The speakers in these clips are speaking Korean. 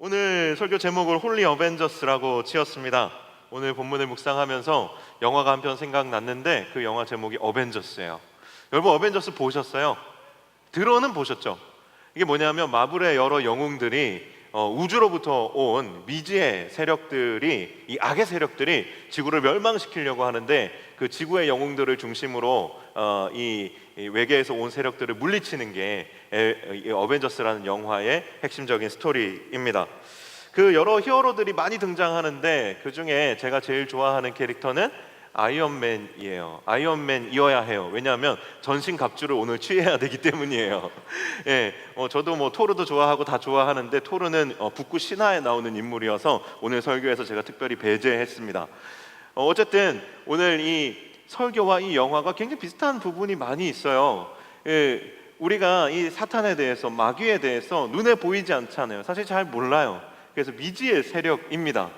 오늘 설교 제목을 홀리 어벤져스라고 지었습니다. 오늘 본문을 묵상하면서 영화가 한 편 생각났는데 그 영화 제목이 어벤져스예요. 여러분, 어벤져스 보셨어요? 들어는 보셨죠? 이게 뭐냐면 마블의 여러 영웅들이 우주로부터 온 미지의 세력들이, 이 악의 세력들이 지구를 멸망시키려고 하는데 그 지구의 영웅들을 중심으로 이 외계에서 온 세력들을 물리치는 게 어벤져스라는 영화의 핵심적인 스토리입니다. 그 여러 히어로들이 많이 등장하는데 그 중에 제가 제일 좋아하는 캐릭터는 아이언맨이에요. 아이언맨이어야 해요. 왜냐하면 전신 갑주를 오늘 취해야 되기 때문이에요. 예, 저도 뭐 토르도 좋아하고 다 좋아하는데 토르는 북구 신화에 나오는 인물이어서 오늘 설교에서 제가 특별히 배제했습니다. 어쨌든 오늘 이 설교와 이 영화가 굉장히 비슷한 부분이 많이 있어요. 예, 우리가 이 사탄에 대해서, 마귀에 대해서 눈에 보이지 않잖아요. 사실 잘 몰라요. 그래서 미지의 세력입니다.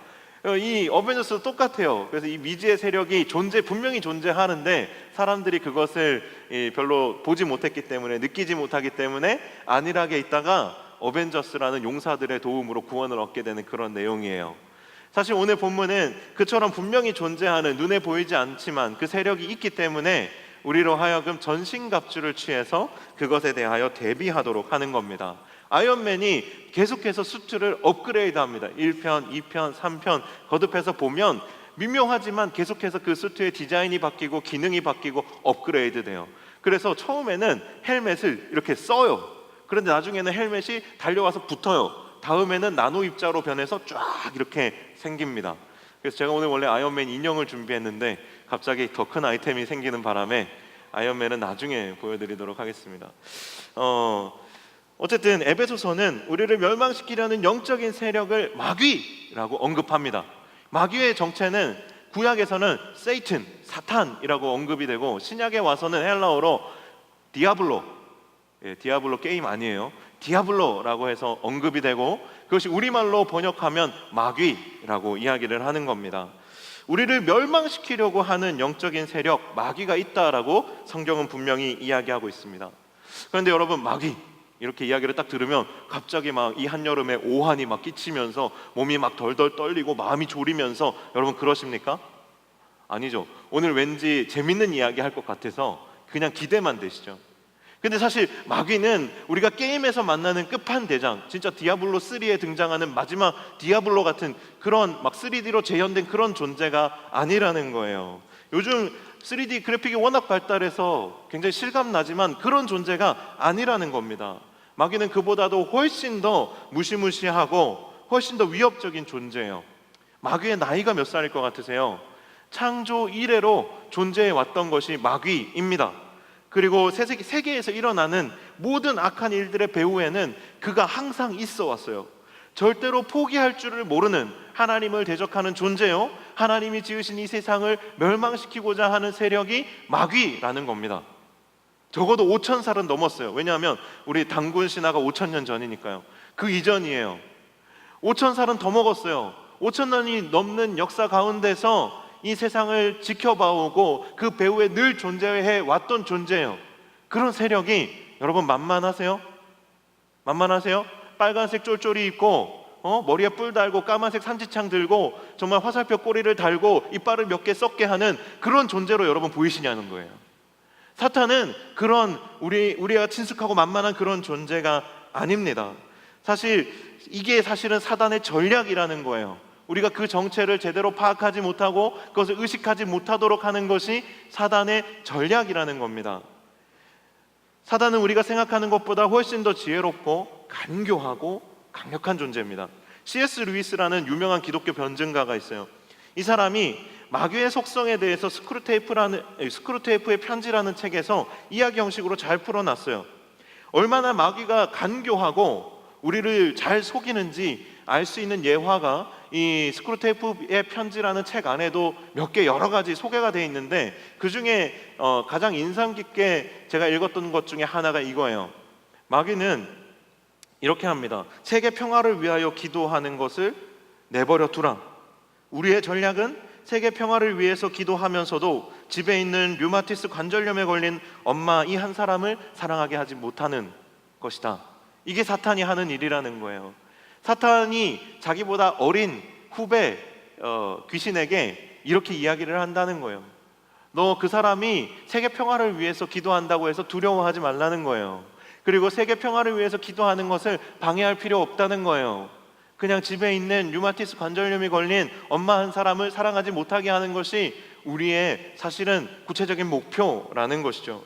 이 어벤져스도 똑같아요. 그래서 이 미지의 세력이 분명히 존재하는데 사람들이 그것을 별로 보지 못했기 때문에, 느끼지 못하기 때문에 안일하게 있다가 어벤져스라는 용사들의 도움으로 구원을 얻게 되는 그런 내용이에요. 사실 오늘 본문은 그처럼 분명히 존재하는, 눈에 보이지 않지만 그 세력이 있기 때문에 우리로 하여금 전신갑주를 취해서 그것에 대하여 대비하도록 하는 겁니다. 아이언맨이 계속해서 수트를 업그레이드합니다. 1편, 2편, 3편 거듭해서 보면 미묘하지만 계속해서 그 수트의 디자인이 바뀌고 기능이 바뀌고 업그레이드 돼요. 그래서 처음에는 헬멧을 이렇게 써요. 그런데 나중에는 헬멧이 달려와서 붙어요. 다음에는 나노 입자로 변해서 쫙 이렇게 생깁니다. 그래서 제가 오늘 원래 아이언맨 인형을 준비했는데 갑자기 더 큰 아이템이 생기는 바람에 아이언맨은 나중에 보여드리도록 하겠습니다. 어쨌든 에베소서는 우리를 멸망시키려는 영적인 세력을 마귀라고 언급합니다. 마귀의 정체는 구약에서는 세이튼, 사탄이라고 언급이 되고, 신약에 와서는 헬라어로 디아블로, 디아블로 게임 아니에요, 디아블로라고 해서 언급이 되고, 그것이 우리말로 번역하면 마귀라고 이야기를 하는 겁니다. 우리를 멸망시키려고 하는 영적인 세력, 마귀가 있다라고 성경은 분명히 이야기하고 있습니다. 그런데 여러분, 마귀 이렇게 이야기를 딱 들으면 갑자기 막 이 한여름에 오한이 막 끼치면서 몸이 막 덜덜 떨리고 마음이 졸이면서, 여러분 그러십니까? 아니죠. 오늘 왠지 재밌는 이야기 할 것 같아서 그냥 기대만 되시죠. 근데 사실 마귀는 우리가 게임에서 만나는 끝판대장, 진짜 디아블로 3에 등장하는 마지막 디아블로 같은 그런 막 3D로 재현된 그런 존재가 아니라는 거예요. 요즘 3D 그래픽이 워낙 발달해서 굉장히 실감나지만 그런 존재가 아니라는 겁니다. 마귀는 그보다도 훨씬 더 무시무시하고 훨씬 더 위협적인 존재예요. 마귀의 나이가 몇 살일 것 같으세요? 창조 이래로 존재해 왔던 것이 마귀입니다. 그리고 세계에서 일어나는 모든 악한 일들의 배후에는 그가 항상 있어 왔어요. 절대로 포기할 줄을 모르는, 하나님을 대적하는 존재요, 하나님이 지으신 이 세상을 멸망시키고자 하는 세력이 마귀라는 겁니다. 적어도 5,000살은 넘었어요. 왜냐하면 우리 단군 신화가 5,000년 전이니까요. 그 이전이에요. 5,000살은 더 먹었어요. 5,000년이 넘는 역사 가운데서 이 세상을 지켜봐오고 그 배후에 늘 존재해 왔던 존재예요. 그런 세력이, 여러분 만만하세요? 만만하세요? 빨간색 쫄쫄이 입고 머리에 뿔 달고 까만색 산지창 들고 정말 화살표 꼬리를 달고 이빨을 몇 개 썩게 하는 그런 존재로 여러분 보이시냐는 거예요. 사탄은 그런 우리가 친숙하고 만만한 그런 존재가 아닙니다. 이게 사실은 사단의 전략이라는 거예요. 우리가 그 정체를 제대로 파악하지 못하고 그것을 의식하지 못하도록 하는 것이 사단의 전략이라는 겁니다. 사단은 우리가 생각하는 것보다 훨씬 더 지혜롭고 간교하고 강력한 존재입니다. C.S. 루이스라는 유명한 기독교 변증가가 있어요. 이 사람이 마귀의 속성에 대해서 스크루테이프의 편지라는 책에서 이야기 형식으로 잘 풀어놨어요. 얼마나 마귀가 간교하고 우리를 잘 속이는지 알 수 있는 예화가 이 스크루테이프의 편지라는 책 안에도 몇 개 여러 가지 소개가 되어 있는데, 그 중에 가장 인상 깊게 제가 읽었던 것 중에 하나가 이거예요. 마귀는 이렇게 합니다. 세계 평화를 위하여 기도하는 것을 내버려 두라. 우리의 전략은 세계 평화를 위해서 기도하면서도 집에 있는 류마티스 관절염에 걸린 엄마 이 한 사람을 사랑하게 하지 못하는 것이다. 이게 사탄이 하는 일이라는 거예요. 사탄이 자기보다 어린 후배 귀신에게 이렇게 이야기를 한다는 거예요. 너 그 사람이 세계 평화를 위해서 기도한다고 해서 두려워하지 말라는 거예요. 그리고 세계 평화를 위해서 기도하는 것을 방해할 필요 없다는 거예요. 그냥 집에 있는 류마티스 관절염이 걸린 엄마 한 사람을 사랑하지 못하게 하는 것이 우리의 사실은 구체적인 목표라는 것이죠.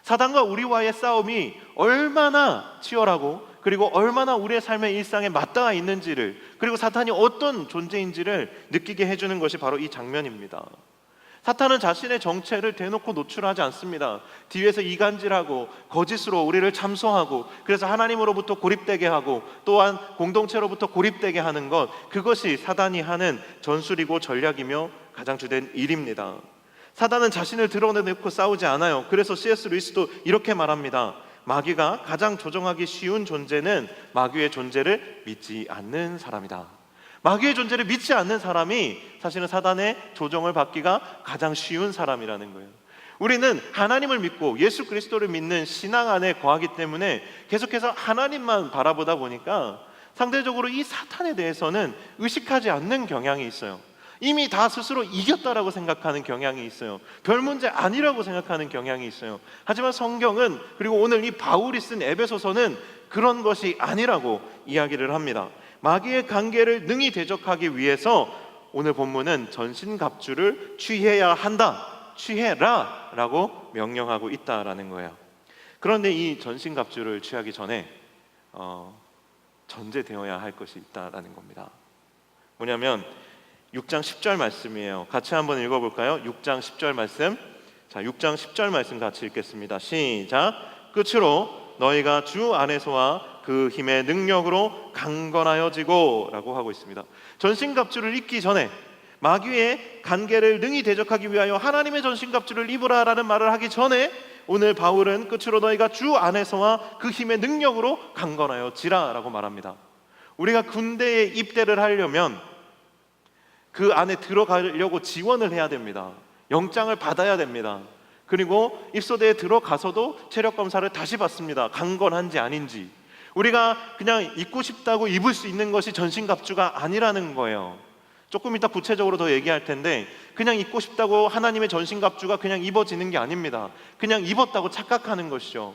사단과 우리와의 싸움이 얼마나 치열하고 그리고 얼마나 우리의 삶의 일상에 맞닿아 있는지를, 그리고 사탄이 어떤 존재인지를 느끼게 해주는 것이 바로 이 장면입니다. 사탄은 자신의 정체를 대놓고 노출하지 않습니다. 뒤에서 이간질하고 거짓으로 우리를 참소하고, 그래서 하나님으로부터 고립되게 하고 또한 공동체로부터 고립되게 하는 것, 그것이 사단이 하는 전술이고 전략이며 가장 주된 일입니다. 사단은 자신을 드러내놓고 싸우지 않아요. 그래서 C.S. 루이스도 이렇게 말합니다. 마귀가 가장 조종하기 쉬운 존재는 마귀의 존재를 믿지 않는 사람이다. 마귀의 존재를 믿지 않는 사람이 사실은 사단의 조종을 받기가 가장 쉬운 사람이라는 거예요. 우리는 하나님을 믿고 예수 그리스도를 믿는 신앙 안에 거하기 때문에 계속해서 하나님만 바라보다 보니까 상대적으로 이 사탄에 대해서는 의식하지 않는 경향이 있어요. 이미 다 스스로 이겼다라고 생각하는 경향이 있어요. 별 문제 아니라고 생각하는 경향이 있어요. 하지만 성경은, 그리고 오늘 이 바울이 쓴 에베소서는 그런 것이 아니라고 이야기를 합니다. 마귀의 관계를 능히 대적하기 위해서 오늘 본문은 전신갑주를 취해야 한다, 취해라 라고 명령하고 있다라는 거예요. 그런데 이 전신갑주를 취하기 전에 전제되어야 할 것이 있다라는 겁니다. 뭐냐면 6장 10절 말씀이에요. 같이 한번 읽어볼까요? 6장 10절 말씀. 자, 6장 10절 말씀 같이 읽겠습니다. 시작. 끝으로 너희가 주 안에서와 그 힘의 능력으로 강건하여지고 라고 하고 있습니다. 전신갑주를 입기 전에, 마귀의 관계를 능히 대적하기 위하여 하나님의 전신갑주를 입으라 라는 말을 하기 전에, 오늘 바울은 끝으로 너희가 주 안에서와 그 힘의 능력으로 강건하여지라 라고 말합니다. 우리가 군대에 입대를 하려면 그 안에 들어가려고 지원을 해야 됩니다. 영장을 받아야 됩니다. 그리고 입소대에 들어가서도 체력 검사를 다시 받습니다. 강건한지 아닌지. 우리가 그냥 입고 싶다고 입을 수 있는 것이 전신갑주가 아니라는 거예요. 조금 이따 구체적으로 더 얘기할 텐데, 그냥 입고 싶다고 하나님의 전신갑주가 그냥 입어지는 게 아닙니다. 그냥 입었다고 착각하는 것이죠.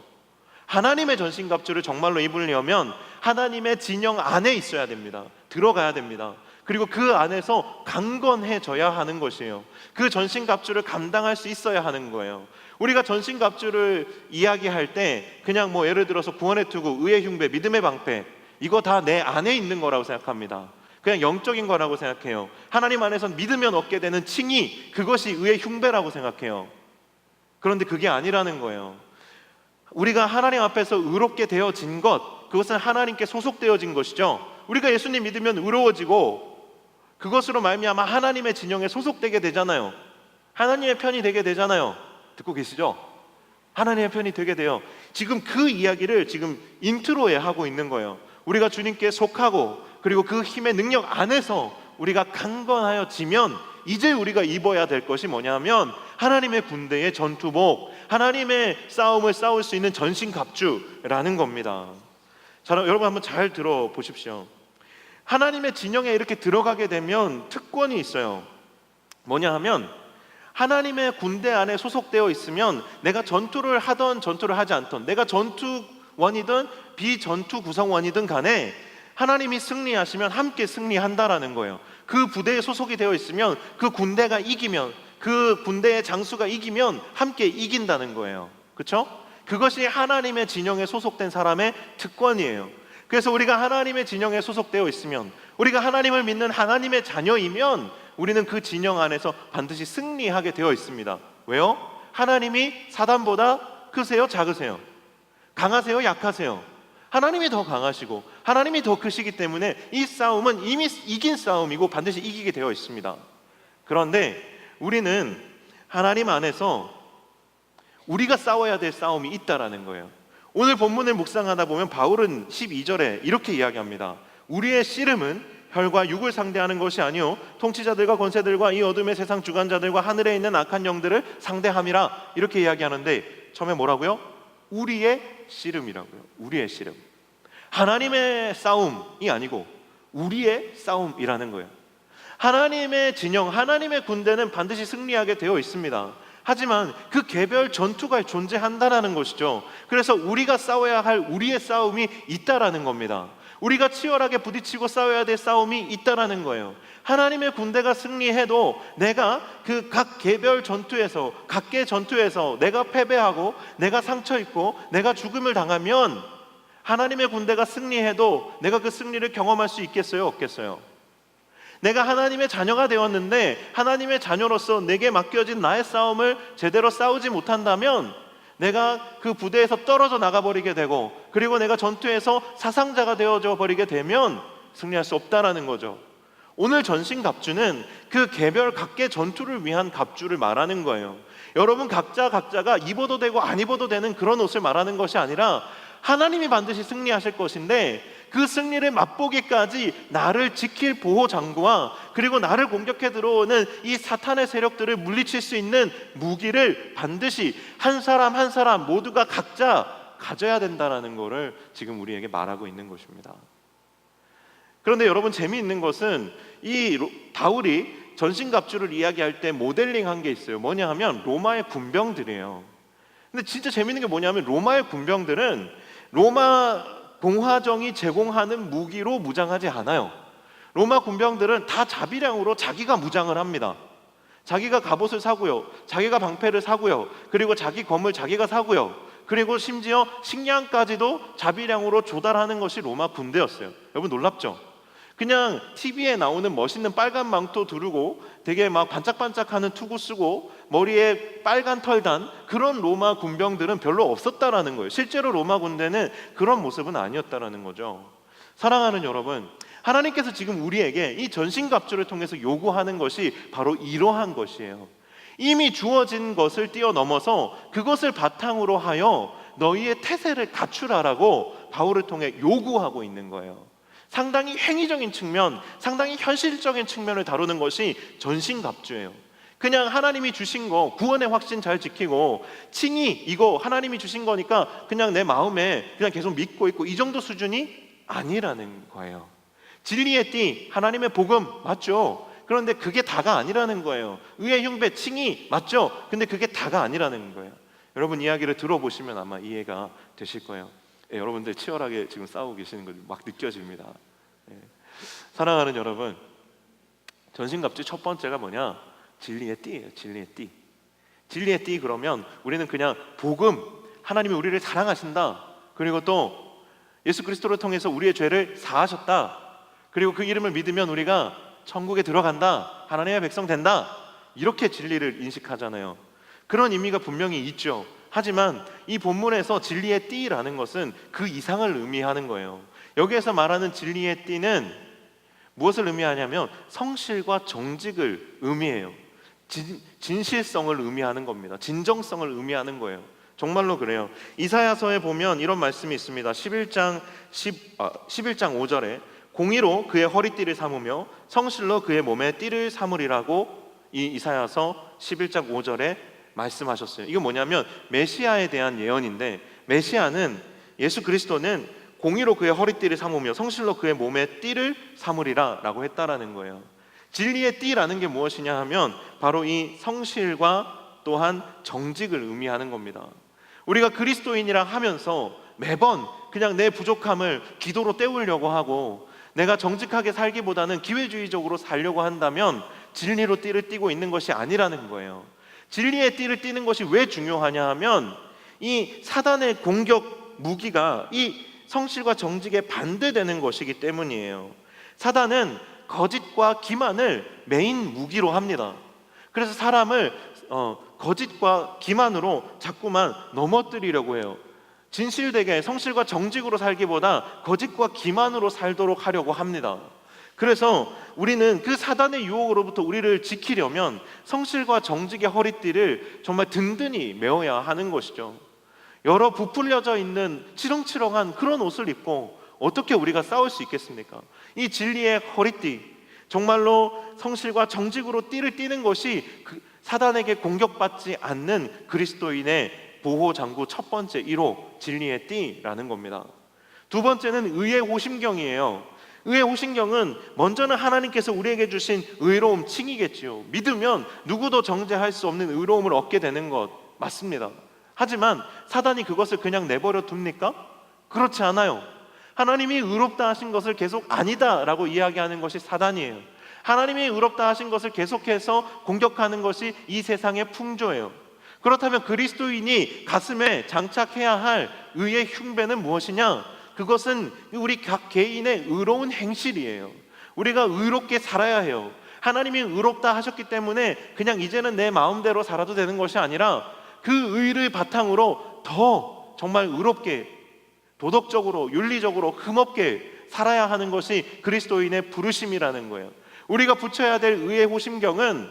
하나님의 전신갑주를 정말로 입으려면 하나님의 진영 안에 있어야 됩니다. 들어가야 됩니다. 그리고 그 안에서 강건해져야 하는 것이에요. 그 전신갑주를 감당할 수 있어야 하는 거예요. 우리가 전신갑주를 이야기할 때 그냥 뭐 예를 들어서 구원의 투구, 의의 흉배, 믿음의 방패, 이거 다 내 안에 있는 거라고 생각합니다. 그냥 영적인 거라고 생각해요. 하나님 안에선 믿으면 얻게 되는 칭의, 그것이 의의 흉배라고 생각해요. 그런데 그게 아니라는 거예요. 우리가 하나님 앞에서 의롭게 되어진 것, 그것은 하나님께 소속되어진 것이죠. 우리가 예수님 믿으면 의로워지고 그것으로 말미암아 하나님의 진영에 소속되게 되잖아요. 하나님의 편이 되게 되잖아요. 듣고 계시죠? 하나님의 편이 되게 돼요. 지금 그 이야기를 지금 인트로에 하고 있는 거예요. 우리가 주님께 속하고 그리고 그 힘의 능력 안에서 우리가 강건하여지면 이제 우리가 입어야 될 것이 뭐냐면 하나님의 군대의 전투복, 하나님의 싸움을 싸울 수 있는 전신갑주라는 겁니다. 자, 여러분 한번 잘 들어보십시오. 하나님의 진영에 이렇게 들어가게 되면 특권이 있어요. 뭐냐 하면 하나님의 군대 안에 소속되어 있으면 내가 전투를 하던 전투를 하지 않던, 내가 전투원이든 비전투 구성원이든 간에 하나님이 승리하시면 함께 승리한다라는 거예요. 그 부대에 소속이 되어 있으면, 그 군대가 이기면, 그 군대의 장수가 이기면 함께 이긴다는 거예요. 그렇죠? 그것이 하나님의 진영에 소속된 사람의 특권이에요. 그래서 우리가 하나님의 진영에 소속되어 있으면, 우리가 하나님을 믿는 하나님의 자녀이면 우리는 그 진영 안에서 반드시 승리하게 되어 있습니다. 왜요? 하나님이 사단보다 크세요? 작으세요? 강하세요? 약하세요? 하나님이 더 강하시고 하나님이 더 크시기 때문에 이 싸움은 이미 이긴 싸움이고 반드시 이기게 되어 있습니다. 그런데 우리는 하나님 안에서 우리가 싸워야 될 싸움이 있다라는 거예요. 오늘 본문을 묵상하다 보면 바울은 12절에 이렇게 이야기합니다. 우리의 씨름은 혈과 육을 상대하는 것이 아니요 통치자들과 권세들과 이 어둠의 세상 주관자들과 하늘에 있는 악한 영들을 상대함이라, 이렇게 이야기하는데 처음에 뭐라고요? 우리의 씨름이라고요. 우리의 씨름. 하나님의 싸움이 아니고 우리의 싸움이라는 거예요. 하나님의 진영, 하나님의 군대는 반드시 승리하게 되어 있습니다. 하지만 그 개별 전투가 존재한다는 것이죠. 그래서 우리가 싸워야 할 우리의 싸움이 있다라는 겁니다. 우리가 치열하게 부딪히고 싸워야 될 싸움이 있다라는 거예요. 하나님의 군대가 승리해도 내가 그 각 개별 전투에서, 각계 전투에서 내가 패배하고 내가 상처 입고 내가 죽음을 당하면 하나님의 군대가 승리해도 내가 그 승리를 경험할 수 있겠어요? 없겠어요? 내가 하나님의 자녀가 되었는데 하나님의 자녀로서 내게 맡겨진 나의 싸움을 제대로 싸우지 못한다면 내가 그 부대에서 떨어져 나가버리게 되고, 그리고 내가 전투에서 사상자가 되어져 버리게 되면 승리할 수 없다라는 거죠. 오늘 전신갑주는 그 개별 각계 전투를 위한 갑주를 말하는 거예요. 여러분 각자가 입어도 되고 안 입어도 되는 그런 옷을 말하는 것이 아니라 하나님이 반드시 승리하실 것인데 그 승리를 맛보기까지 나를 지킬 보호 장구와 그리고 나를 공격해 들어오는 이 사탄의 세력들을 물리칠 수 있는 무기를 반드시 한 사람 한 사람 모두가 각자 가져야 된다는 것을 지금 우리에게 말하고 있는 것입니다. 그런데 여러분, 재미있는 것은 이 바울이 전신갑주를 이야기할 때 모델링한 게 있어요. 뭐냐 하면 로마의 군병들이에요. 근데 진짜 재미있는 게 뭐냐면 로마의 군병들은 로마 공화정이 제공하는 무기로 무장하지 않아요. 로마 군병들은 다 자비량으로 자기가 무장을 합니다. 자기가 갑옷을 사고요, 자기가 방패를 사고요, 그리고 자기 검을 자기가 사고요, 그리고 심지어 식량까지도 자비량으로 조달하는 것이 로마 군대였어요. 여러분 놀랍죠? 그냥 TV에 나오는 멋있는 빨간 망토 두르고 되게 막 반짝반짝하는 투구 쓰고 머리에 빨간 털 단 그런 로마 군병들은 별로 없었다라는 거예요. 실제로 로마 군대는 그런 모습은 아니었다라는 거죠. 사랑하는 여러분, 하나님께서 지금 우리에게 이 전신갑주를 통해서 요구하는 것이 바로 이러한 것이에요. 이미 주어진 것을 뛰어넘어서 그것을 바탕으로 하여 너희의 태세를 갖추라라고 바울을 통해 요구하고 있는 거예요. 상당히 행위적인 측면, 상당히 현실적인 측면을 다루는 것이 전신갑주예요. 그냥 하나님이 주신 거 구원의 확신 잘 지키고 칭의 이거 하나님이 주신 거니까 그냥 내 마음에 그냥 계속 믿고 있고 이 정도 수준이 아니라는 거예요. 진리의 띠, 하나님의 복음 맞죠? 그런데 그게 다가 아니라는 거예요. 의의 흉배, 칭의 맞죠? 근데 그게 다가 아니라는 거예요. 여러분 이야기를 들어보시면 아마 이해가 되실 거예요. 여러분들 치열하게 지금 싸우고 계시는 거 막 느껴집니다. 사랑하는 여러분, 전신갑주 첫 번째가 뭐냐? 진리의 띠예요. 진리의 띠. 진리의 띠 그러면 우리는 그냥 복음, 하나님이 우리를 사랑하신다, 그리고 또 예수 그리스도를 통해서 우리의 죄를 사하셨다, 그리고 그 이름을 믿으면 우리가 천국에 들어간다, 하나님의 백성 된다, 이렇게 진리를 인식하잖아요. 그런 의미가 분명히 있죠. 하지만 이 본문에서 진리의 띠라는 것은 그 이상을 의미하는 거예요. 여기에서 말하는 진리의 띠는 무엇을 의미하냐면 성실과 정직을 의미해요. 진실성을 의미하는 겁니다. 진정성을 의미하는 거예요. 정말로 그래요. 이사야서에 보면 이런 말씀이 있습니다. 11장 5절에 공의로 그의 허리띠를 삼으며 성실로 그의 몸에 띠를 삼으리라고 이 이사야서 11장 5절에 말씀하셨어요. 이게 뭐냐면 메시아에 대한 예언인데, 메시아는 예수 그리스도는 공의로 그의 허리띠를 삼으며 성실로 그의 몸에 띠를 삼으리라 라고 했다라는 거예요. 진리의 띠라는 게 무엇이냐 하면 바로 이 성실과 또한 정직을 의미하는 겁니다. 우리가 그리스도인이라 하면서 매번 그냥 내 부족함을 기도로 때우려고 하고 내가 정직하게 살기보다는 기회주의적으로 살려고 한다면 진리로 띠를 띠고 있는 것이 아니라는 거예요. 진리의 띠를 띠는 것이 왜 중요하냐 하면 이 사단의 공격 무기가 이 성실과 정직에 반대되는 것이기 때문이에요. 사단은 거짓과 기만을 메인 무기로 합니다. 그래서 사람을 거짓과 기만으로 자꾸만 넘어뜨리려고 해요. 진실되게 성실과 정직으로 살기보다 거짓과 기만으로 살도록 하려고 합니다. 그래서 우리는 그 사단의 유혹으로부터 우리를 지키려면 성실과 정직의 허리띠를 정말 든든히 메어야 하는 것이죠. 여러 부풀려져 있는 치렁치렁한 그런 옷을 입고 어떻게 우리가 싸울 수 있겠습니까? 이 진리의 허리띠, 정말로 성실과 정직으로 띠를 띠는 것이 사단에게 공격받지 않는 그리스도인의 보호장구 첫 번째 1호 진리의 띠라는 겁니다. 두 번째는 의의 호심경이에요. 의의 호신경은 먼저는 하나님께서 우리에게 주신 의로움, 칭이겠지요. 믿으면 누구도 정죄할 수 없는 의로움을 얻게 되는 것 맞습니다. 하지만 사단이 그것을 그냥 내버려 둡니까? 그렇지 않아요. 하나님이 의롭다 하신 것을 계속 아니다라고 이야기하는 것이 사단이에요. 하나님이 의롭다 하신 것을 계속해서 공격하는 것이 이 세상의 풍조예요. 그렇다면 그리스도인이 가슴에 장착해야 할 의의 흉배는 무엇이냐? 그것은 우리 각 개인의 의로운 행실이에요. 우리가 의롭게 살아야 해요. 하나님이 의롭다 하셨기 때문에 그냥 이제는 내 마음대로 살아도 되는 것이 아니라 그 의를 바탕으로 더 정말 의롭게, 도덕적으로, 윤리적으로 흠없게 살아야 하는 것이 그리스도인의 부르심이라는 거예요. 우리가 붙여야 될 의의 호심경은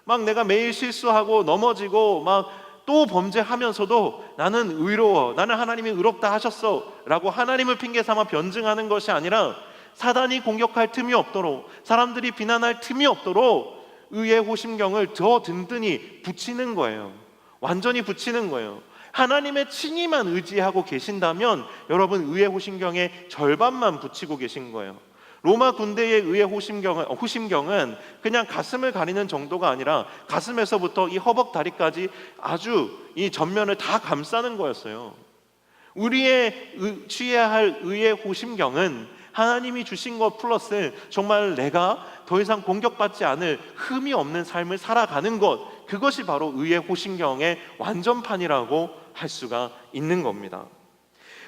막 내가 매일 실수하고 넘어지고 막 또 범죄하면서도 나는 의로워, 나는 하나님이 의롭다 하셨어 라고 하나님을 핑계 삼아 변증하는 것이 아니라 사단이 공격할 틈이 없도록, 사람들이 비난할 틈이 없도록 의의 호심경을 더 든든히 붙이는 거예요. 완전히 붙이는 거예요. 하나님의 칭의만 의지하고 계신다면 여러분 의의 호심경의 절반만 붙이고 계신 거예요. 로마 군대의 의의 호심경은 그냥 가슴을 가리는 정도가 아니라 가슴에서부터 이 허벅다리까지 아주 이 전면을 다 감싸는 거였어요. 우리의 취해야 할 의의 호심경은 하나님이 주신 것 플러스 정말 내가 더 이상 공격받지 않을 흠이 없는 삶을 살아가는 것, 그것이 바로 의의 호심경의 완전판이라고 할 수가 있는 겁니다.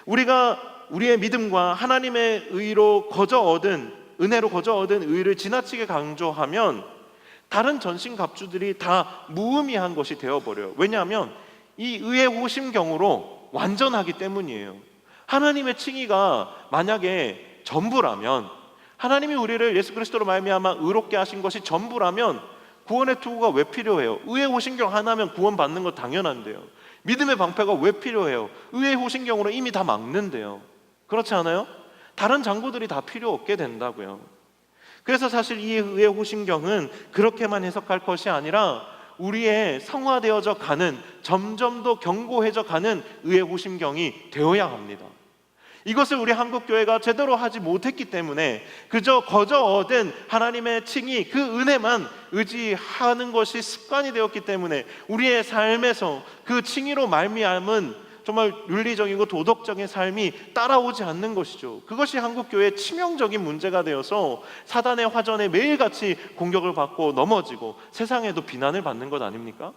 우리가 우리의 믿음과 하나님의 의로 거저 얻은, 은혜로 거저 얻은 의를 지나치게 강조하면 다른 전신갑주들이 다 무의미한 것이 되어버려요. 왜냐하면 이 의의 호심경으로 완전하기 때문이에요. 하나님의 칭의가 만약에 전부라면, 하나님이 우리를 예수 그리스도로 말미암아 의롭게 하신 것이 전부라면 구원의 투구가 왜 필요해요? 의의 호심경 하나면 구원받는 거 당연한데요. 믿음의 방패가 왜 필요해요? 의의 호심경으로 이미 다 막는데요. 그렇지 않아요? 다른 장구들이 다 필요 없게 된다고요. 그래서 사실 이 의의 호심경은 그렇게만 해석할 것이 아니라 우리의 성화되어져 가는, 점점 더 견고해져 가는 의의 호심경이 되어야 합니다. 이것을 우리 한국교회가 제대로 하지 못했기 때문에 그저 거저 얻은 하나님의 칭의, 그 은혜만 의지하는 것이 습관이 되었기 때문에 우리의 삶에서 그 칭의로 말미암은 정말 윤리적이고 도덕적인 삶이 따라오지 않는 것이죠. 그것이 한국교회의 치명적인 문제가 되어서 사단의 화전에 매일같이 공격을 받고 넘어지고 세상에도 비난을 받는 것 아닙니까?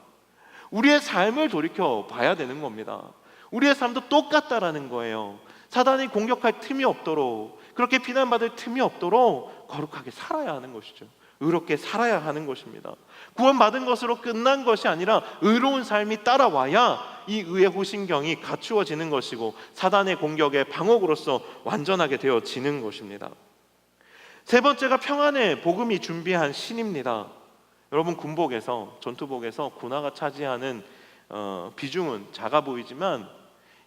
우리의 삶을 돌이켜 봐야 되는 겁니다. 우리의 삶도 똑같다라는 거예요. 사단이 공격할 틈이 없도록, 그렇게 비난받을 틈이 없도록 거룩하게 살아야 하는 것이죠. 의롭게 살아야 하는 것입니다. 구원받은 것으로 끝난 것이 아니라 의로운 삶이 따라와야 이 의의 호심경이 갖추어지는 것이고 사단의 공격의 방어구로서 완전하게 되어지는 것입니다. 세 번째가 평안의 복음이 준비한 신입니다. 여러분, 군복에서, 전투복에서 군화가 차지하는 비중은 작아 보이지만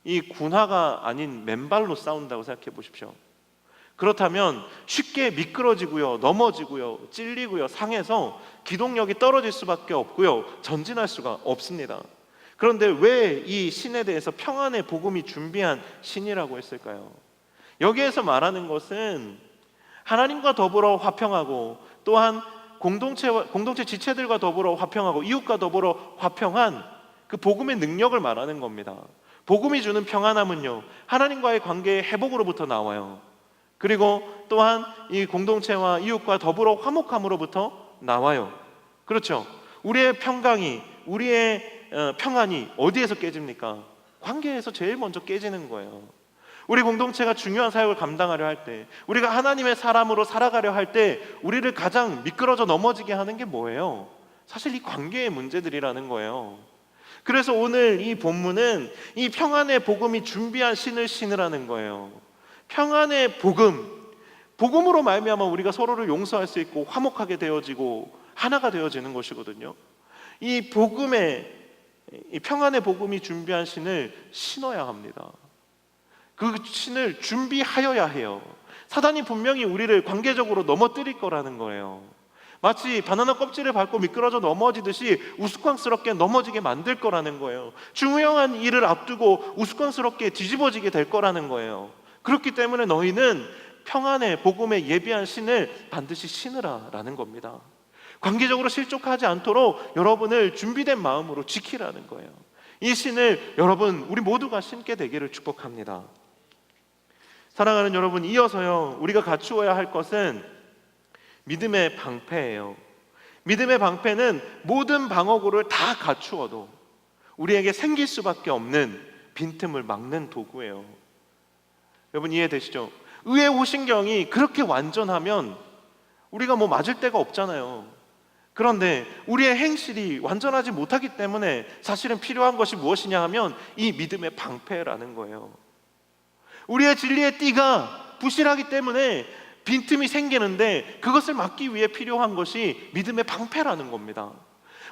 이 군화가 아닌 맨발로 싸운다고 생각해 보십시오. 그렇다면 쉽게 미끄러지고요, 넘어지고요, 찔리고요, 상해서 기동력이 떨어질 수밖에 없고요, 전진할 수가 없습니다. 그런데 왜 이 신에 대해서 평안의 복음이 준비한 신이라고 했을까요? 여기에서 말하는 것은 하나님과 더불어 화평하고 또한 공동체 지체들과 더불어 화평하고 이웃과 더불어 화평한 그 복음의 능력을 말하는 겁니다. 복음이 주는 평안함은요, 하나님과의 관계의 회복으로부터 나와요. 그리고 또한 이 공동체와 이웃과 더불어 화목함으로부터 나와요. 그렇죠? 우리의 평강이, 우리의 평안이 어디에서 깨집니까? 관계에서 제일 먼저 깨지는 거예요. 우리 공동체가 중요한 사역을 감당하려 할 때, 우리가 하나님의 사람으로 살아가려 할 때 우리를 가장 미끄러져 넘어지게 하는 게 뭐예요? 사실 이 관계의 문제들이라는 거예요. 그래서 오늘 이 본문은 이 평안의 복음이 준비한 신을 신으라는 거예요. 평안의 복음으로 말미암아 우리가 서로를 용서할 수 있고 화목하게 되어지고 하나가 되어지는 것이거든요. 이 복음의, 이 평안의 복음이 준비한 신을 신어야 합니다. 그 신을 준비하여야 해요. 사단이 분명히 우리를 관계적으로 넘어뜨릴 거라는 거예요. 마치 바나나 껍질을 밟고 미끄러져 넘어지듯이 우스꽝스럽게 넘어지게 만들 거라는 거예요. 중요한 일을 앞두고 우스꽝스럽게 뒤집어지게 될 거라는 거예요. 그렇기 때문에 너희는 평안의 복음에 예비한 신을 반드시 신으라라는 겁니다. 관계적으로 실족하지 않도록 여러분을 준비된 마음으로 지키라는 거예요. 이 신을 여러분 우리 모두가 신게 되기를 축복합니다. 사랑하는 여러분, 이어서요 우리가 갖추어야 할 것은 믿음의 방패예요. 믿음의 방패는 모든 방어구를 다 갖추어도 우리에게 생길 수밖에 없는 빈틈을 막는 도구예요. 여러분 이해되시죠? 의의 호신경이 그렇게 완전하면 우리가 뭐 맞을 데가 없잖아요. 그런데 우리의 행실이 완전하지 못하기 때문에 사실은 필요한 것이 무엇이냐 하면 이 믿음의 방패라는 거예요. 우리의 진리의 띠가 부실하기 때문에 빈틈이 생기는데 그것을 막기 위해 필요한 것이 믿음의 방패라는 겁니다.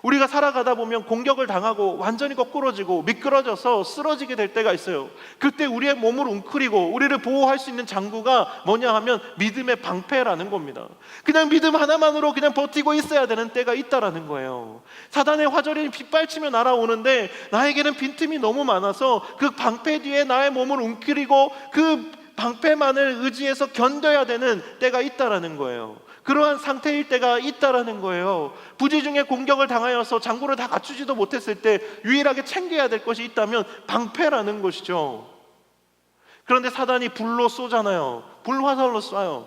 우리가 살아가다 보면 공격을 당하고 완전히 거꾸러지고 미끄러져서 쓰러지게 될 때가 있어요. 그때 우리의 몸을 웅크리고 우리를 보호할 수 있는 장구가 뭐냐 하면 믿음의 방패라는 겁니다. 그냥 믿음 하나만으로 그냥 버티고 있어야 되는 때가 있다라는 거예요. 사단의 화살이 빗발치며 날아오는데 나에게는 빈틈이 너무 많아서 그 방패 뒤에 나의 몸을 웅크리고 그 방패만을 의지해서 견뎌야 되는 때가 있다라는 거예요. 그러한 상태일 때가 있다라는 거예요. 부지 중에 공격을 당하여서 장구를 다 갖추지도 못했을 때 유일하게 챙겨야 될 것이 있다면 방패라는 것이죠. 그런데 사단이 불로 쏘잖아요. 불화살로 쏴요.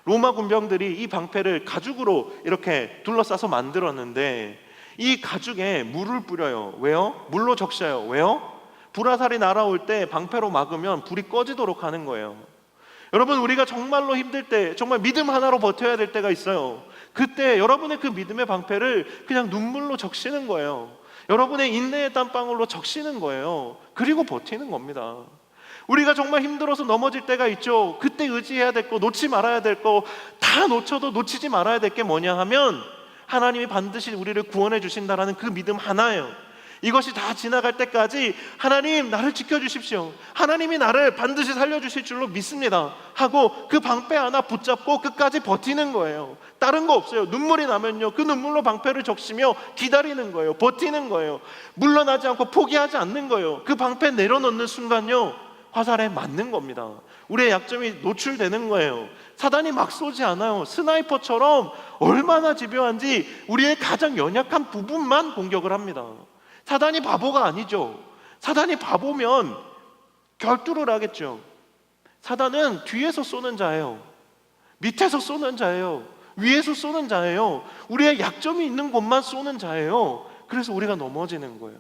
로마 군병들이 이 방패를 가죽으로 이렇게 둘러싸서 만들었는데 이 가죽에 물을 뿌려요. 왜요? 물로 적셔요. 왜요? 불화살이 날아올 때 방패로 막으면 불이 꺼지도록 하는 거예요. 여러분 우리가 정말로 힘들 때 정말 믿음 하나로 버텨야 될 때가 있어요. 그때 여러분의 그 믿음의 방패를 그냥 눈물로 적시는 거예요. 여러분의 인내의 땀방울로 적시는 거예요. 그리고 버티는 겁니다. 우리가 정말 힘들어서 넘어질 때가 있죠. 그때 의지해야 될 거, 놓지 말아야 될 거 다 놓쳐도 놓치지 말아야 될 게 뭐냐 하면 하나님이 반드시 우리를 구원해 주신다라는 그 믿음 하나예요. 이것이 다 지나갈 때까지 하나님 나를 지켜주십시오, 하나님이 나를 반드시 살려주실 줄로 믿습니다 하고 그 방패 하나 붙잡고 끝까지 버티는 거예요. 다른 거 없어요. 눈물이 나면요 그 눈물로 방패를 적시며 기다리는 거예요. 버티는 거예요. 물러나지 않고 포기하지 않는 거예요. 그 방패 내려놓는 순간요 화살에 맞는 겁니다. 우리의 약점이 노출되는 거예요. 사단이 막 쏘지 않아요. 스나이퍼처럼 얼마나 집요한지 우리의 가장 연약한 부분만 공격을 합니다. 사단이 바보가 아니죠. 사단이 바보면 결투를 하겠죠. 사단은 뒤에서 쏘는 자예요. 밑에서 쏘는 자예요. 위에서 쏘는 자예요. 우리의 약점이 있는 곳만 쏘는 자예요. 그래서 우리가 넘어지는 거예요.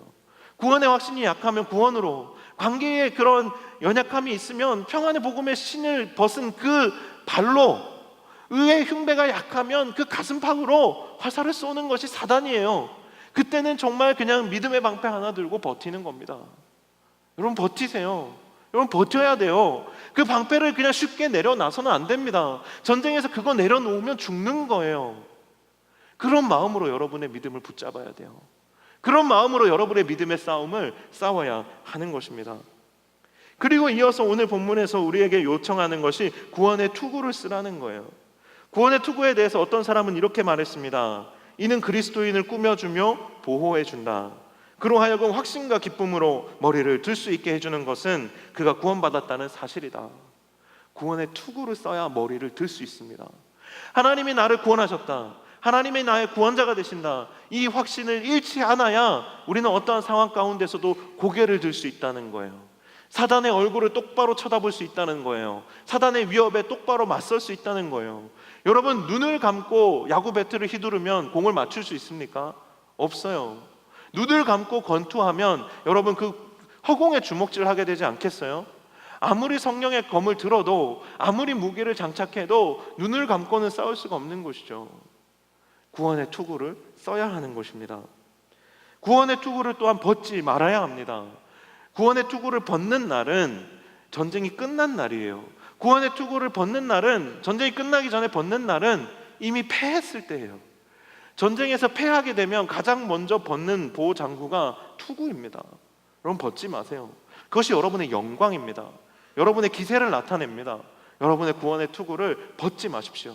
구원의 확신이 약하면 구원으로, 관계에 그런 연약함이 있으면 평안의 복음의 신을 벗은 그 발로, 의의 흉배가 약하면 그 가슴팍으로 화살을 쏘는 것이 사단이에요. 그때는 정말 그냥 믿음의 방패 하나 들고 버티는 겁니다. 여러분 버티세요. 여러분 버텨야 돼요. 그 방패를 그냥 쉽게 내려놔서는 안 됩니다. 전쟁에서 그거 내려놓으면 죽는 거예요. 그런 마음으로 여러분의 믿음을 붙잡아야 돼요. 그런 마음으로 여러분의 믿음의 싸움을 싸워야 하는 것입니다. 그리고 이어서 오늘 본문에서 우리에게 요청하는 것이 구원의 투구를 쓰라는 거예요. 구원의 투구에 대해서 어떤 사람은 이렇게 말했습니다. 이는 그리스도인을 꾸며주며 보호해준다. 그로 하여금 확신과 기쁨으로 머리를 들 수 있게 해주는 것은 그가 구원받았다는 사실이다. 구원의 투구를 써야 머리를 들 수 있습니다. 하나님이 나를 구원하셨다, 하나님이 나의 구원자가 되신다, 이 확신을 잃지 않아야 우리는 어떠한 상황 가운데서도 고개를 들 수 있다는 거예요. 사단의 얼굴을 똑바로 쳐다볼 수 있다는 거예요. 사단의 위협에 똑바로 맞설 수 있다는 거예요. 여러분 눈을 감고 야구 배트를 휘두르면 공을 맞출 수 있습니까? 없어요. 눈을 감고 권투하면 여러분 그 허공에 주먹질 하게 되지 않겠어요? 아무리 성령의 검을 들어도, 아무리 무기를 장착해도 눈을 감고는 싸울 수가 없는 것이죠. 구원의 투구를 써야 하는 것입니다. 구원의 투구를 또한 벗지 말아야 합니다. 구원의 투구를 벗는 날은 전쟁이 끝난 날이에요. 구원의 투구를 벗는 날은, 전쟁이 끝나기 전에 벗는 날은 이미 패했을 때예요. 전쟁에서 패하게 되면 가장 먼저 벗는 보호 장구가 투구입니다. 여러분 벗지 마세요. 그것이 여러분의 영광입니다. 여러분의 기세를 나타냅니다. 여러분의 구원의 투구를 벗지 마십시오.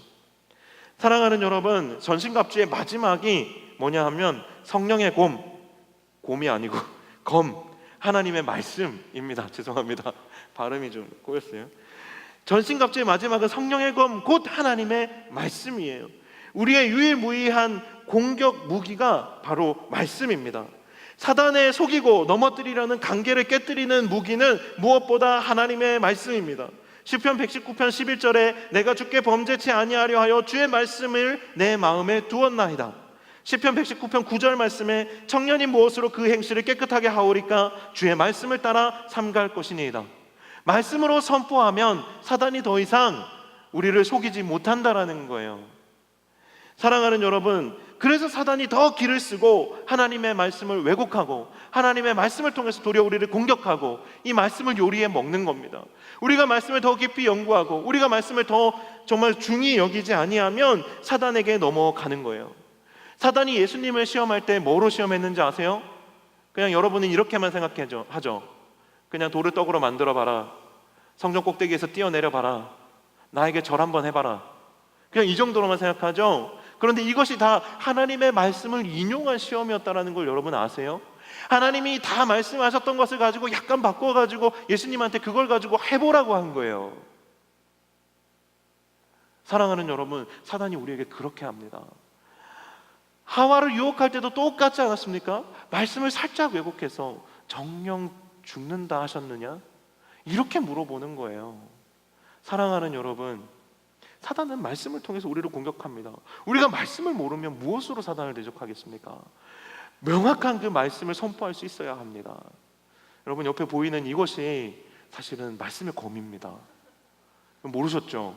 사랑하는 여러분, 전신갑주의 마지막이 뭐냐 하면 성령의 곰이 아니고 검, 하나님의 말씀입니다. 죄송합니다. 발음이 좀 꼬였어요. 전신갑주의 마지막은 성령의 검, 곧 하나님의 말씀이에요. 우리의 유일무이한 공격 무기가 바로 말씀입니다. 사단의 속이고 넘어뜨리려는 관계를 깨뜨리는 무기는 무엇보다 하나님의 말씀입니다. 시편 119편 11절에 내가 주께 범죄치 아니하려 하여 주의 말씀을 내 마음에 두었나이다. 시편 119편 9절 말씀에 청년이 무엇으로 그 행실을 깨끗하게 하오리까 주의 말씀을 따라 삼갈 것이니이다. 말씀으로 선포하면 사단이 더 이상 우리를 속이지 못한다라는 거예요. 사랑하는 여러분, 그래서 사단이 더 기를 쓰고 하나님의 말씀을 왜곡하고 하나님의 말씀을 통해서 도리어 우리를 공격하고 이 말씀을 요리해 먹는 겁니다. 우리가 말씀을 더 깊이 연구하고 우리가 말씀을 더 정말 중히 여기지 아니하면 사단에게 넘어가는 거예요. 사단이 예수님을 시험할 때 뭐로 시험했는지 아세요? 그냥 여러분은 이렇게만 생각하죠. 그냥 돌을 떡으로 만들어 봐라, 성전 꼭대기에서 뛰어내려 봐라, 나에게 절 한번 해봐라, 그냥 이 정도로만 생각하죠. 그런데 이것이 다 하나님의 말씀을 인용한 시험이었다는 걸 여러분 아세요? 하나님이 다 말씀하셨던 것을 가지고 약간 바꿔가지고 예수님한테 그걸 가지고 해보라고 한 거예요. 사랑하는 여러분, 사단이 우리에게 그렇게 합니다. 하와를 유혹할 때도 똑같지 않았습니까? 말씀을 살짝 왜곡해서 정령 죽는다 하셨느냐? 이렇게 물어보는 거예요. 사랑하는 여러분, 사단은 말씀을 통해서 우리를 공격합니다. 우리가 말씀을 모르면 무엇으로 사단을 대적하겠습니까? 명확한 그 말씀을 선포할 수 있어야 합니다. 여러분, 옆에 보이는 이것이 사실은 말씀의 검입니다. 모르셨죠?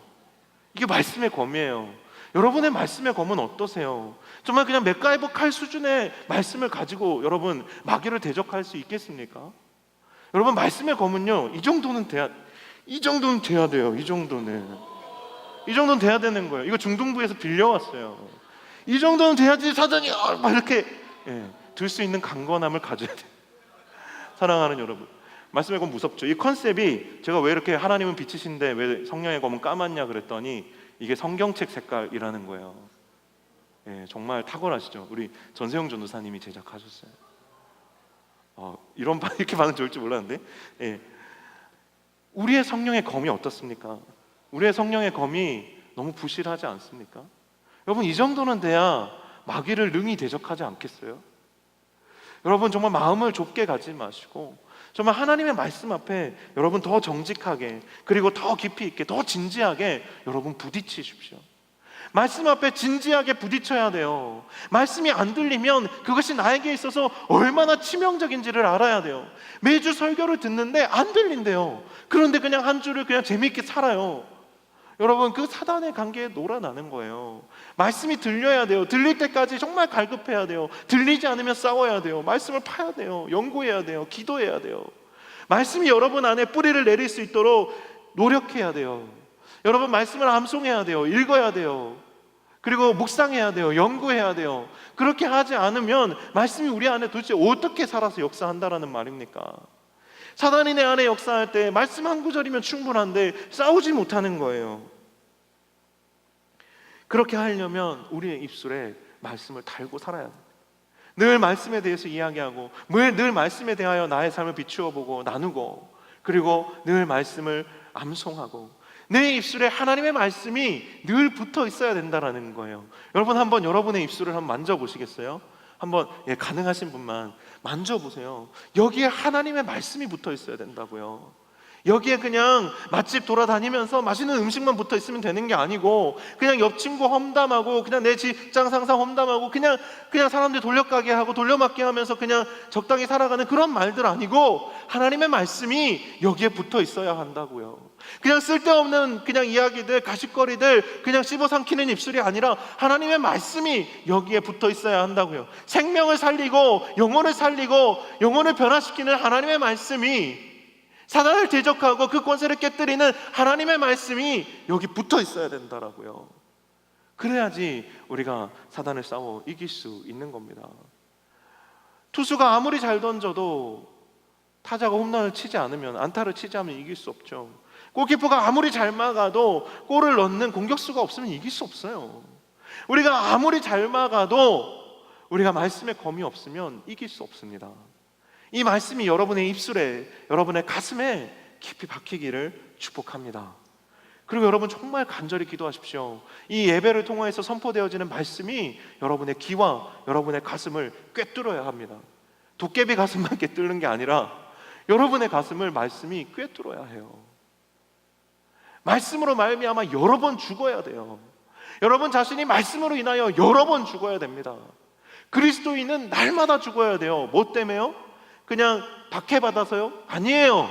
이게 말씀의 검이에요. 여러분의 말씀의 검은 어떠세요? 정말 그냥 맥가이버 칼 수준의 말씀을 가지고 여러분 마귀를 대적할 수 있겠습니까? 여러분, 말씀의 검은요, 이 정도는 돼야 돼요. 이 정도는 돼야 되는 거예요. 이거 중등부에서 빌려왔어요. 이 정도는 돼야지 사단이 막 이렇게 들 수 있는 강건함을 가져야 돼요. 사랑하는 여러분, 말씀의 검 무섭죠. 이 컨셉이, 제가 왜 이렇게 하나님은 빛이신데 왜 성령의 검은 까맣냐 그랬더니 이게 성경책 색깔이라는 거예요. 정말 탁월하시죠. 우리 전세영 전도사님이 제작하셨어요. 이렇게 반응 좋을 줄 몰랐는데. 우리의 성령의 검이 어떻습니까? 우리의 성령의 검이 너무 부실하지 않습니까? 여러분, 이 정도는 돼야 마귀를 능히 대적하지 않겠어요? 여러분, 정말 마음을 좁게 가지 마시고 정말 하나님의 말씀 앞에 여러분 더 정직하게, 그리고 더 깊이 있게, 더 진지하게 여러분 부딪히십시오. 말씀 앞에 진지하게 부딪혀야 돼요. 말씀이 안 들리면 그것이 나에게 있어서 얼마나 치명적인지를 알아야 돼요. 매주 설교를 듣는데 안 들린대요. 그런데 그냥 한 주를 그냥 재미있게 살아요. 여러분, 그 사단의 관계에 놀아나는 거예요. 말씀이 들려야 돼요. 들릴 때까지 정말 갈급해야 돼요. 들리지 않으면 싸워야 돼요. 말씀을 파야 돼요. 연구해야 돼요. 기도해야 돼요. 말씀이 여러분 안에 뿌리를 내릴 수 있도록 노력해야 돼요. 여러분, 말씀을 암송해야 돼요. 읽어야 돼요. 그리고 묵상해야 돼요. 연구해야 돼요. 그렇게 하지 않으면 말씀이 우리 안에 도대체 어떻게 살아서 역사한다라는 말입니까? 사단이 내 안에 역사할 때 말씀 한 구절이면 충분한데 싸우지 못하는 거예요. 그렇게 하려면 우리의 입술에 말씀을 달고 살아야 돼요. 늘 말씀에 대해서 이야기하고 늘 말씀에 대하여 나의 삶을 비추어 보고 나누고, 그리고 늘 말씀을 암송하고 내 입술에 하나님의 말씀이 늘 붙어 있어야 된다는 거예요. 여러분, 한번 여러분의 입술을 한번 만져보시겠어요? 한번 가능하신 분만 만져보세요. 여기에 하나님의 말씀이 붙어 있어야 된다고요. 여기에 그냥 맛집 돌아다니면서 맛있는 음식만 붙어 있으면 되는 게 아니고, 그냥 옆 친구 험담하고 그냥 내 직장 상사 험담하고 그냥 사람들 돌려가게 하고 돌려막게 하면서 그냥 적당히 살아가는 그런 말들 아니고, 하나님의 말씀이 여기에 붙어 있어야 한다고요. 그냥 쓸데없는 그냥 이야기들, 가십거리들 그냥 씹어 삼키는 입술이 아니라 하나님의 말씀이 여기에 붙어 있어야 한다고요. 생명을 살리고 영혼을 변화시키는 하나님의 말씀이, 사단을 대적하고 그 권세를 깨뜨리는 하나님의 말씀이 여기 붙어 있어야 된다라고요. 그래야지 우리가 사단을 싸워 이길 수 있는 겁니다. 투수가 아무리 잘 던져도 타자가 홈런을 치지 않으면, 안타를 치지 않으면 이길 수 없죠. 골키퍼가 아무리 잘 막아도 골을 넣는 공격수가 없으면 이길 수 없어요. 우리가 아무리 잘 막아도 우리가 말씀의 검이 없으면 이길 수 없습니다. 이 말씀이 여러분의 입술에, 여러분의 가슴에 깊이 박히기를 축복합니다. 그리고 여러분 정말 간절히 기도하십시오. 이 예배를 통해서 선포되어지는 말씀이 여러분의 귀와 여러분의 가슴을 꿰뚫어야 합니다. 도깨비 가슴만 꿰뚫는 게 아니라 여러분의 가슴을 말씀이 꿰뚫어야 해요. 말씀으로 말미암아 여러 번 죽어야 돼요. 여러분 자신이 말씀으로 인하여 여러 번 죽어야 됩니다. 그리스도인은 날마다 죽어야 돼요. 뭐 때문에요? 그냥 박해받아서요? 아니에요.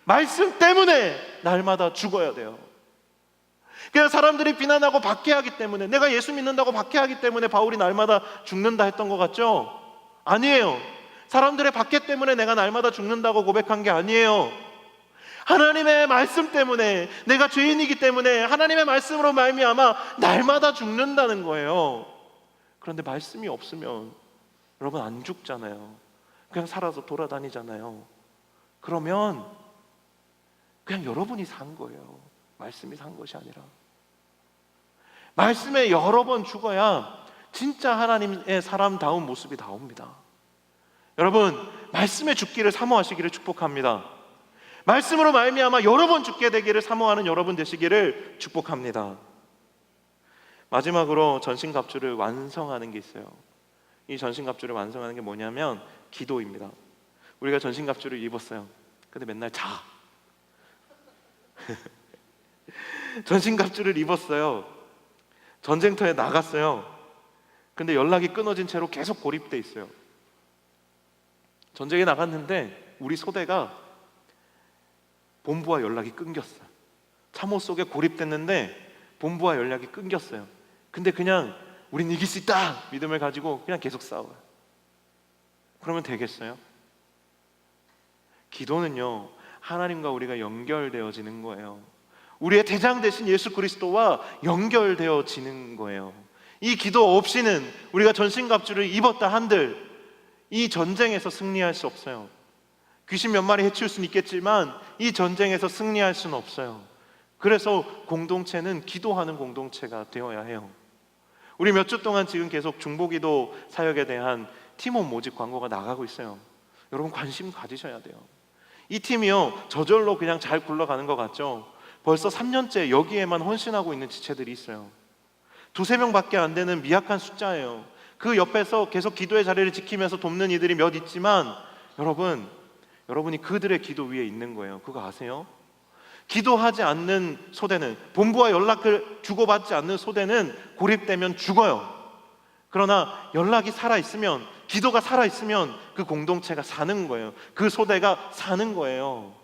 말씀 때문에 날마다 죽어야 돼요. 그냥 사람들이 비난하고 박해하기 때문에, 내가 예수 믿는다고 박해하기 때문에 바울이 날마다 죽는다 했던 것 같죠? 아니에요. 사람들의 박해 때문에 내가 날마다 죽는다고 고백한 게 아니에요. 하나님의 말씀 때문에, 내가 죄인이기 때문에 하나님의 말씀으로 말미암아 날마다 죽는다는 거예요. 그런데 말씀이 없으면 여러분 안 죽잖아요. 그냥 살아서 돌아다니잖아요. 그러면 그냥 여러분이 산 거예요. 말씀이 산 것이 아니라. 말씀에 여러 번 죽어야 진짜 하나님의 사람다운 모습이 나옵니다. 여러분, 말씀에 죽기를 사모하시기를 축복합니다. 말씀으로 말미암아 여러 번 죽게 되기를 사모하는 여러분 되시기를 축복합니다. 마지막으로 전신갑주를 완성하는 게 있어요. 이 전신갑주를 완성하는 게 뭐냐면 기도입니다. 우리가 전신갑주를 입었어요. 근데 맨날 자. 전신갑주를 입었어요. 전쟁터에 나갔어요. 근데 연락이 끊어진 채로 계속 고립돼 있어요. 전쟁에 나갔는데 우리 소대가 본부와 연락이 끊겼어요. 참호 속에 고립됐는데 본부와 연락이 끊겼어요. 근데 그냥 우린 이길 수 있다 믿음을 가지고 그냥 계속 싸워요. 그러면 되겠어요? 기도는요, 하나님과 우리가 연결되어지는 거예요. 우리의 대장 되신 예수 그리스도와 연결되어지는 거예요. 이 기도 없이는 우리가 전신갑주를 입었다 한들 이 전쟁에서 승리할 수 없어요. 귀신 몇 마리 해치울 수는 있겠지만 이 전쟁에서 승리할 수는 없어요. 그래서 공동체는 기도하는 공동체가 되어야 해요. 우리 몇 주 동안 지금 계속 중보기도 사역에 대한 팀원 모집 광고가 나가고 있어요. 여러분 관심 가지셔야 돼요. 이 팀이요, 저절로 그냥 잘 굴러가는 것 같죠? 벌써 3년째 여기에만 헌신하고 있는 지체들이 있어요. 2-3명밖에 안 되는 미약한 숫자예요. 그 옆에서 계속 기도의 자리를 지키면서 돕는 이들이 몇 있지만 여러분이 그들의 기도 위에 있는 거예요. 그거 아세요? 기도하지 않는 소대는, 본부와 연락을 주고받지 않는 소대는 고립되면 죽어요. 그러나 연락이 살아있으면, 기도가 살아있으면 그 공동체가 사는 거예요. 그 소대가 사는 거예요.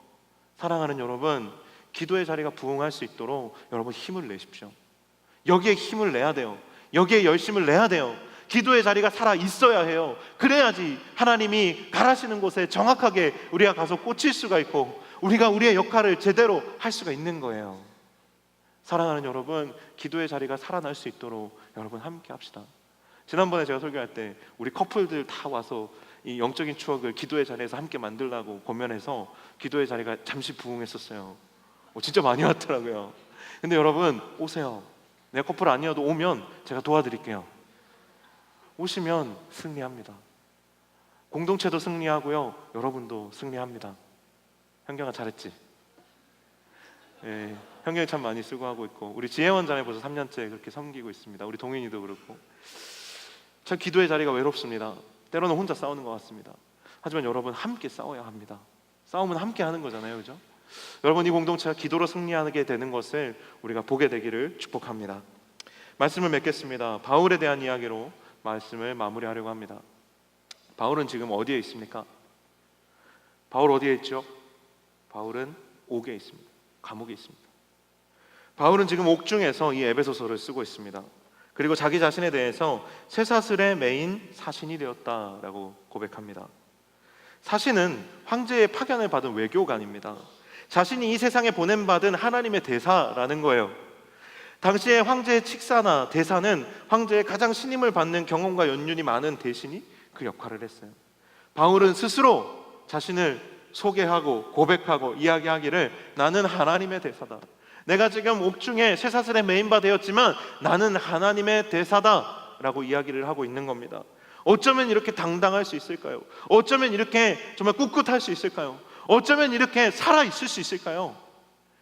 사랑하는 여러분, 기도의 자리가 부흥할 수 있도록 여러분 힘을 내십시오. 여기에 힘을 내야 돼요. 여기에 열심을 내야 돼요. 기도의 자리가 살아 있어야 해요. 그래야지 하나님이 가라시는 곳에 정확하게 우리가 가서 꽂힐 수가 있고 우리가 우리의 역할을 제대로 할 수가 있는 거예요. 사랑하는 여러분, 기도의 자리가 살아날 수 있도록 여러분 함께 합시다. 지난번에 제가 설교할 때 우리 커플들 다 와서 이 영적인 추억을 기도의 자리에서 함께 만들라고 권면해서 기도의 자리가 잠시 부흥했었어요. 진짜 많이 왔더라고요. 근데 여러분 오세요. 내 커플 아니어도 오면 제가 도와드릴게요. 오시면 승리합니다. 공동체도 승리하고요, 여러분도 승리합니다. 현경아 잘했지? 예, 현경이 참 많이 수고하고 있고 우리 지혜원 자매 벌써 3년째 그렇게 섬기고 있습니다. 우리 동인이도 그렇고 참 기도의 자리가 외롭습니다. 때로는 혼자 싸우는 것 같습니다. 하지만 여러분 함께 싸워야 합니다. 싸움은 함께 하는 거잖아요, 그죠? 여러분, 이 공동체가 기도로 승리하게 되는 것을 우리가 보게 되기를 축복합니다. 말씀을 맺겠습니다. 바울에 대한 이야기로 말씀을 마무리하려고 합니다. 바울은 지금 어디에 있습니까? 바울 어디에 있죠? 바울은 옥에 있습니다. 감옥에 있습니다. 바울은 지금 옥중에서 이 에베소서를 쓰고 있습니다. 그리고 자기 자신에 대해서 쇠사슬의 메인 사신이 되었다라고 고백합니다. 사신은 황제의 파견을 받은 외교관입니다. 자신이 이 세상에 보냄받은 하나님의 대사라는 거예요. 당시에 황제의 칙사나 대사는 황제의 가장 신임을 받는 경험과 연륜이 많은 대신이 그 역할을 했어요. 바울은 스스로 자신을 소개하고 고백하고 이야기하기를 나는 하나님의 대사다. 내가 지금 옥중에 쇠사슬의 메인바 되었지만 나는 하나님의 대사다 라고 이야기를 하고 있는 겁니다. 어쩌면 이렇게 당당할 수 있을까요? 어쩌면 이렇게 정말 꿋꿋할 수 있을까요? 어쩌면 이렇게 살아있을 수 있을까요?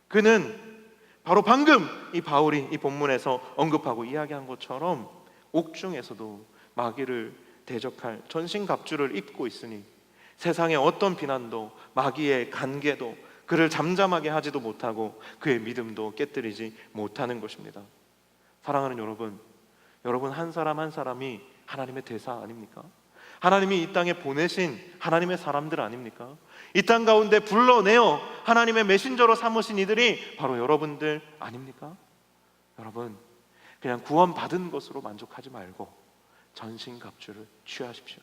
그는 바로 방금 이 바울이 이 본문에서 언급하고 이야기한 것처럼 옥중에서도 마귀를 대적할 전신갑주를 입고 있으니 세상의 어떤 비난도 마귀의 간계도 그를 잠잠하게 하지도 못하고 그의 믿음도 깨뜨리지 못하는 것입니다. 사랑하는 여러분, 여러분 한 사람 한 사람이 하나님의 대사 아닙니까? 하나님이 이 땅에 보내신 하나님의 사람들 아닙니까? 이 땅 가운데 불러내어 하나님의 메신저로 삼으신 이들이 바로 여러분들 아닙니까? 여러분, 그냥 구원받은 것으로 만족하지 말고 전신갑주를 취하십시오.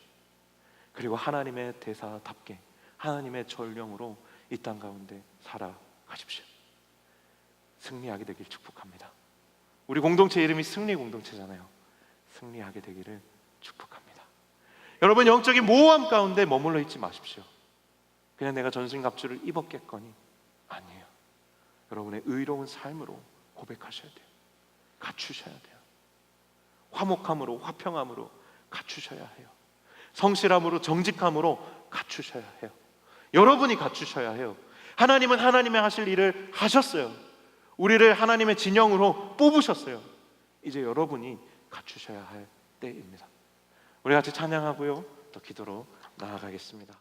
그리고 하나님의 대사답게 하나님의 전령으로 이 땅 가운데 살아가십시오. 승리하게 되길 축복합니다. 우리 공동체 이름이 승리 공동체잖아요. 승리하게 되기를 축복합니다. 여러분, 영적인 모호함 가운데 머물러 있지 마십시오. 그냥 내가 전신갑주를 입었겠거니 아니에요. 여러분의 의로운 삶으로 고백하셔야 돼요. 갖추셔야 돼요. 화목함으로 화평함으로 갖추셔야 해요. 성실함으로 정직함으로 갖추셔야 해요. 여러분이 갖추셔야 해요. 하나님은 하나님의 하실 일을 하셨어요. 우리를 하나님의 진영으로 뽑으셨어요. 이제 여러분이 갖추셔야 할 때입니다. 우리 같이 찬양하고요, 또 기도로 나아가겠습니다.